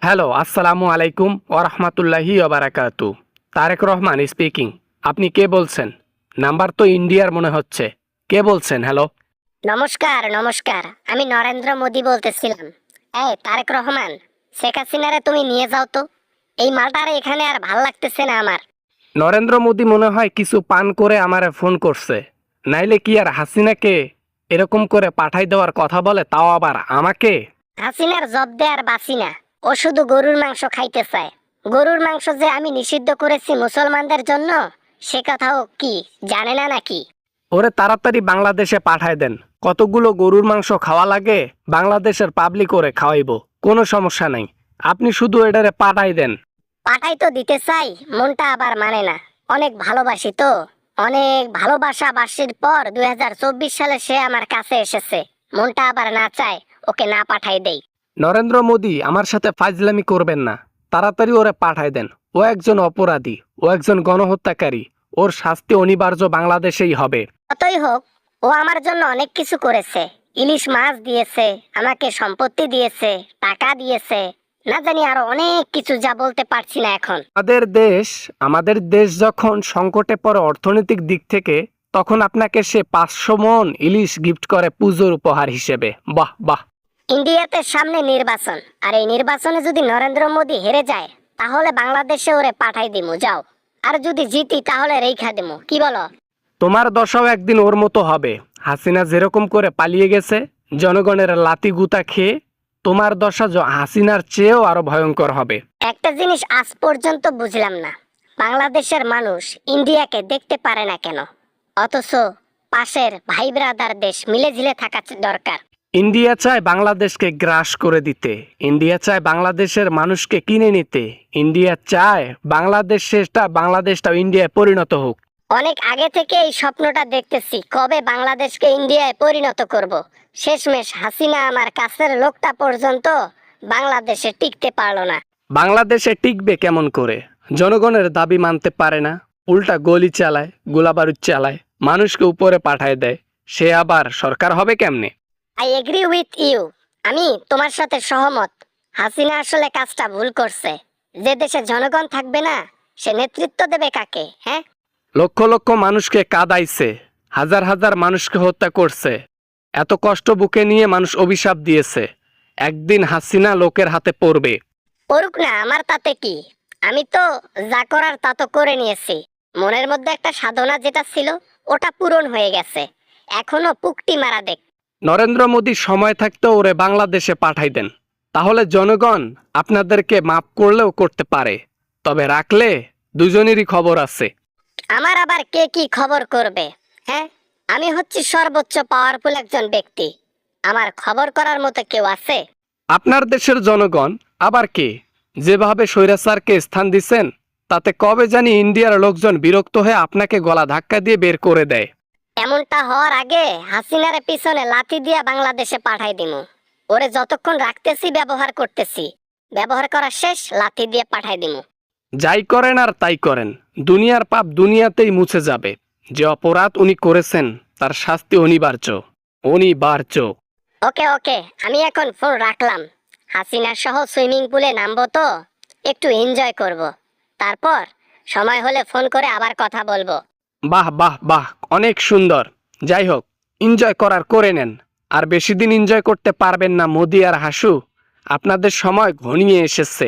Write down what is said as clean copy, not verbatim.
Hello, আসসালামু আলাইকুম ওয়া রাহমাতুল্লাহি ওয়া বারাকাতু। তারেক রহমান স্পিকিং। আপনি কে বলছেন? নাম্বার তো ইন্ডিয়ার মনে হচ্ছে। কে বলছেন? হ্যালো। নমস্কার নমস্কার, আমি নরেন্দ্র মোদি বলতেছিলাম। এই তারেক রহমান, শেখ হাসিনারে তুমি নিয়ে যাও তো। এই মালটারে এখানে আর ভাল লাগতেছে না আমার। নরেন্দ্র মোদি মনে হয় কিছু পান করে আমারে ফোন করছে। নাইলে কি আর হাসিনাকে এরকম করে পাঠাই দেওয়ার কথা বলে, তাও আবার আমাকে? হাসিনার জব দে আর বাসি না। ও শুধু গরুর মাংস খাইতে চায়। গরুর মাংস যে আমি নিষিদ্ধ করেছি মুসলমানদের জন্য, সে কথাও কি জানে না নাকি? ওরে তাড়াতাড়ি বাংলাদেশে পাঠায় দেন। কতগুলো গরুর মাংস খাওয়া লাগে, বাংলাদেশের পাবলিক ওরে খাওয়াইবো, কোনো সমস্যা নাই। আপনি শুধু এটারে পাঠাই দেন। পাঠাই তো দিতে চাই, মনটা আবার মানে না। অনেক ভালোবাসি তো। অনেক ভালোবাসা বাসির পর 2024 সালে সে আমার কাছে এসেছে। মনটা আবার না চায় ওকে না পাঠাই দেই। নরেন্দ্র মোদি আমার সাথে ফাজলামি করবেন না। তাড়াতাড়ি ওরে পাঠায় দেন। ও একজন অপরাধী, ও একজন গণহত্যাকারী। ওর শাস্তি অনিবার্য বাংলাদেশেই হবে। যতই হোক, ও আমার জন্য অনেক কিছু করেছে। ইলিশ মাছ দিয়েছে, আমাকে সম্পত্তি দিয়েছে, টাকা দিয়েছে, না জানি আরো অনেক কিছু যা বলতে পারছি না এখন। আমাদের দেশ যখন সংকটে পড়ে অর্থনৈতিক দিক থেকে, তখন আপনাকে সে 500 মণ ইলিশ গিফট করে পুজোর উপহার হিসেবে। বাহ বাহ। ইন্ডিয়াতে সামনে নির্বাচন, আর এই নির্বাচনে যদি নরেন্দ্র মোদি হেরে যায়, তাহলে বাংলাদেশে ওরে পাঠাই দিমু, যাও। আর যদি জিতি তাহলে রেখা দিমু, কি বলো? তোমার দশাও একদিন ওর মতো হবে। হাসিনা যেরকম করে পালিয়ে গেছে জনগণের লাতি গুতা খেয়ে, তোমার দশা হাসিনার চেয়েও আরো ভয়ঙ্কর হবে। একটা জিনিস আজ পর্যন্ত বুঝলাম না, বাংলাদেশের মানুষ ইন্ডিয়াকে দেখতে পারে না কেন? অথচ পাশের ভাই ব্রাদার দেশ মিলেঝিলে থাকা দরকার। ইন্ডিয়া চায় বাংলাদেশকে গ্রাস করে দিতে। ইন্ডিয়া চায় বাংলাদেশের মানুষকে কিনে নিতে। ইন্ডিয়া চায় বাংলাদেশটা ইন্ডিয়ায় পরিণত হোক। অনেক আগে থেকে এই স্বপ্নটা দেখতেছি, কবে বাংলাদেশকে ইন্ডিয়ায় পরিণত করব। শেষমেশ হাসিনা আমার কাছের লোকটা পর্যন্ত বাংলাদেশে টিকতে পারলো না। বাংলাদেশে টিকবে কেমন করে? জনগণের দাবি মানতে পারে না, উল্টা গলি চালায়, গোলাবারুদ চালায়, মানুষকে উপরে পাঠায় দেয়। সে আবার সরকার হবে কেমনে? I agree with you. আমি তোমার সাথে সহমত। হাসিনা আসলে কাজটা ভুল করছে। যে দেশে জনগণ থাকবে না, সে নেতৃত্ব দেবে কাকে? হ্যাঁ, লক্ষ লক্ষ মানুষকে কাঁদাইছে, হাজার হাজার মানুষকে হত্যা করছে। এত কষ্ট বুকে নিয়ে মানুষ অভিশাপ দিয়েছে, একদিন হাসিনা লোকের হাতে পড়বে। করুক না, আমার তাতে কি? আমি তো যা করার তা তো করে নিয়েছি। মনের মধ্যে একটা সাধনা যেটা ছিল, ওটা পূরণ হয়ে গেছে। এখনো পুকটি মারা দেখ। নরেন্দ্র মোদী সময় থাকতে ওরে বাংলাদেশে পাঠাই দেন। তাহলে জনগণ আপনাদেরকে মাফ করলেও করতে পারে, তবে রাখলে দুজনেরই খবর আছে। আমার আবার কে কি খবর করবে? হ্যাঁ, আমি হচ্ছি সর্বোচ্চ পাওয়ারফুল একজন ব্যক্তি। আমার খবর করার মতো কেউ আছে? আপনার দেশের জনগণ আবার কে? যেভাবে স্বৈরাচারকে স্থান দিচ্ছেন, তাতে কবে জানি ইন্ডিয়ার লোকজন বিরক্ত হয়ে আপনাকে গলা ধাক্কা দিয়ে বের করে দেয়। এমনটা হওয়ার আগে হাসিনারে পিছনে লাথি দিয়া বাংলাদেশে পাঠাই দিমু। ওরে যতক্ষণ রাখতেছি ব্যবহার করতেছি, ব্যবহার করা শেষ লাথি দিয়ে পাঠাই দিমু। যাই করেন আর তাই করেন, দুনিয়ার পাপ দুনিয়াতেই মুছে যাবে। যে অপরাধ উনি করেছেন তার শাস্তি অনিবার্য, অনিবার্য। ওকে ওকে, আমি এখন ফোন রাখলাম। হাসিনা সহ সুইমিং পুলে নামবো তো, একটু এনজয় করব। তারপর সময় হলে ফোন করে আবার কথা বলবো। বাহ বাহ বাহ, অনেক সুন্দর। যাই হোক, এনজয় করার করে নেন। আর বেশি দিন এনজয় করতে পারবেন না মোদি আর হাসু। আপনাদের সময় ঘনিয়ে এসেছে।